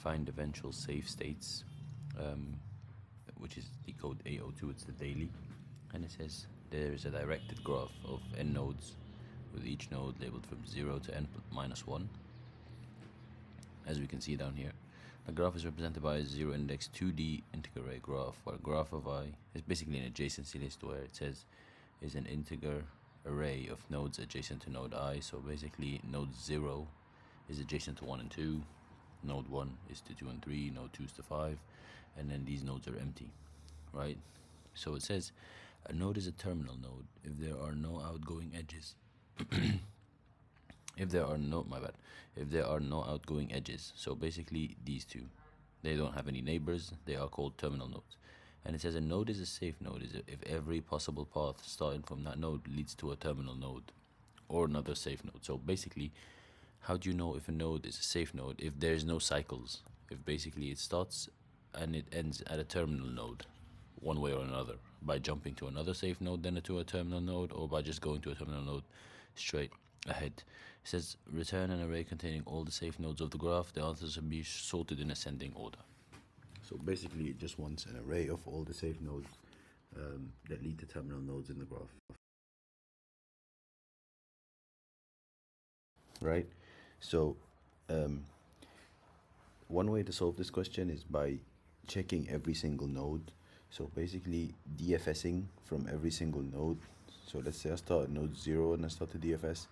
find eventual safe states, which is the code A02, it's the daily, and it says there is a directed graph of n nodes with each node labeled from 0 to n minus 1. As we can see down here, the graph is represented by a zero index 2D integer array graph, where graph of I is basically an adjacency list, where it says is an integer array of nodes adjacent to node I. So basically node 0 is adjacent to 1 and 2, node 1 is to 2 and 3, node 2 is to 5, and then these nodes are empty, right? So it says a node is a terminal node if there are no outgoing edges. If there are no outgoing edges, so basically these two, they don't have any neighbors, they are called terminal nodes. And it says a node is a safe node if every possible path starting from that node leads to a terminal node or another safe node. So basically, how do you know if a node is a safe node? If there's no cycles, if basically it starts and it ends at a terminal node one way or another, by jumping to another safe node, then to a terminal node, or by just going to a terminal node straight ahead. It says return an array containing all the safe nodes of the graph. The answers should be sorted in ascending order. So basically it just wants an array of all the safe nodes that lead to terminal nodes in the graph. Right? So one way to solve this question is by checking every single node. So basically DFSing from every single node. So let's say I start at node 0 and I start to DFS,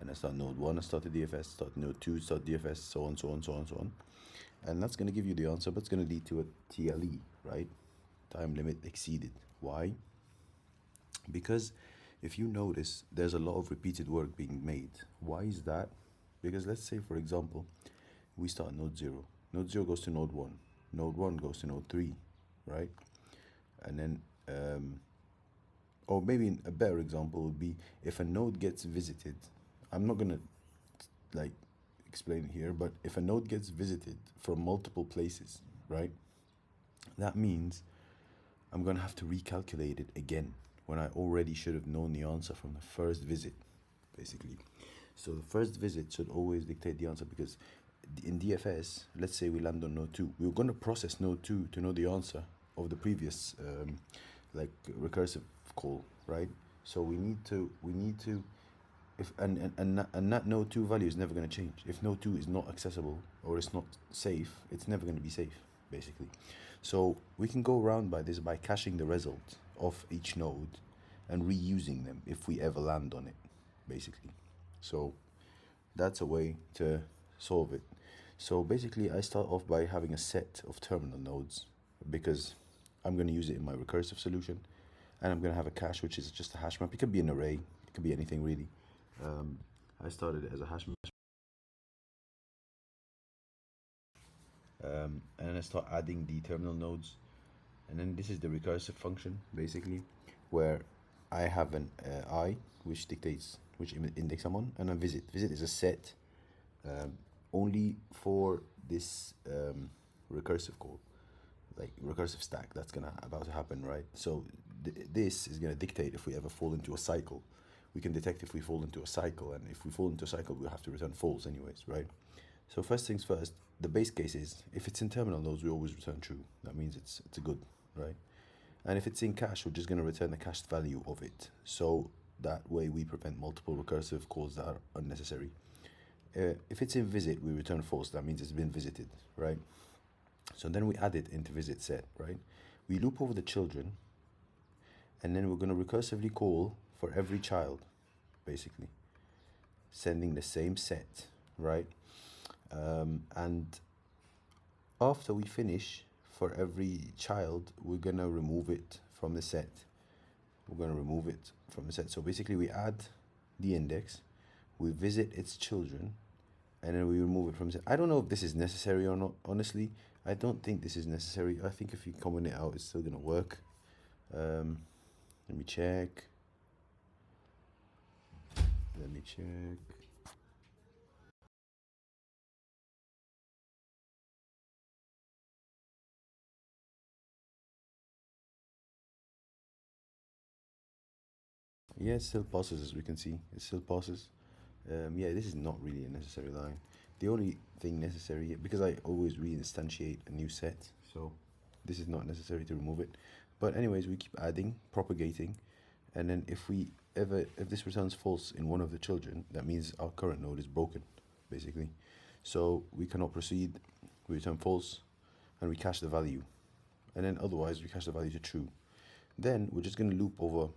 and I start node 1, I start to DFS, start node 2, start DFS, so on, so on, so on, so on. And that's going to give you the answer, but it's going to lead to a TLE, right? Time limit exceeded. Why? Because if you notice, there's a lot of repeated work being made. Why is that? Because let's say, for example, we start at node 0. Node 0 goes to node 1. Node 1 goes to node 3, right? And then, or maybe a better example would be if a node gets visited. I'm not going to like explain it here, but if a node gets visited from multiple places, right? That means I'm going to have to recalculate it again when I already should have known the answer from the first visit, basically. So the first visit should always dictate the answer, because in DFS, let's say we land on node 2. We're going to process node 2 to know the answer of the previous recursive call, right? So we need to if and that node 2 value is never going to change. If node 2 is not accessible or it's not safe, it's never going to be safe, basically. So we can go around by this by caching the result of each node and reusing them if we ever land on it, basically. So that's a way to solve it. So basically I start off by having a set of terminal nodes, because I'm going to use it in my recursive solution, and I'm going to have a cache, which is just a hash map. It could be an array, it could be anything really. I started it as a hash map, and I start adding the terminal nodes, and then this is the recursive function, basically, where I have an I, which dictates which index I'm on, and a visit. Visit is a set only for this recursive call, like recursive stack that's about to happen, right? So this is gonna dictate if we ever fall into a cycle. We can detect if we fall into a cycle, and if we fall into a cycle, we'll have to return false anyways, right? So first things first, the base case is if it's in terminal nodes, we always return true. That means it's a good, right? And if it's in cache, we're just going to return the cached value of it. So that way we prevent multiple recursive calls that are unnecessary. If it's in visit, we return false. That means it's been visited, right? So then we add it into visit set, right? We loop over the children, and then we're going to recursively call for every child, basically, sending the same set, right? And after we finish, for every child, we're going to remove it from the set. So basically we add the index, we visit its children, and then we remove it from the set. I don't know if this is necessary or not, honestly. I don't think this is necessary. I think if you comment it out, it's still going to work. Let me check. Yeah, it still passes, as we can see. It still passes. Yeah, this is not really a necessary line. The only thing necessary, because I always reinstantiate a new set, so this is not necessary to remove it. But anyways, we keep adding, propagating, and then if this returns false in one of the children, that means our current node is broken, basically. So we cannot proceed, we return false, and we cache the value. And then otherwise, we cache the value to true. Then we're just going to loop over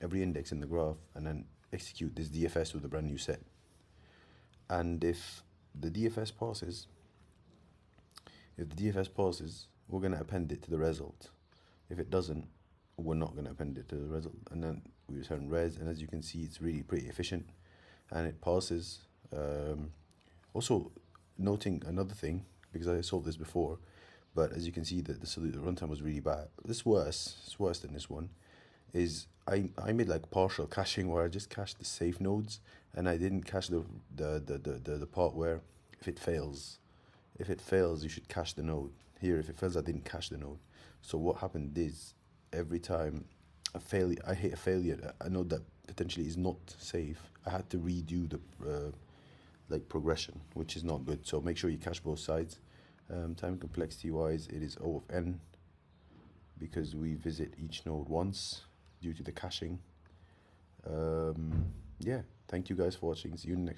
every index in the graph and then execute this DFS with a brand new set. And if the DFS passes, we're going to append it to the result. If it doesn't, we're not going to append it to the result. And then we return res, and as you can see, it's really pretty efficient, and it passes. Also, noting another thing, because I solved this before, but as you can see, that the runtime was really bad. It's worse than this one. Is I made like partial caching where I just cached the safe nodes, and I didn't cache the part where if it fails, you should cache the node. Here, if it fails, I didn't cache the node. So what happened is, every time I hit a failure, a node that potentially is not safe, I had to redo the progression, which is not good. So make sure you cache both sides. Time complexity wise, it is O of n, because we visit each node once due to the caching. Yeah, thank you guys for watching. See you in the next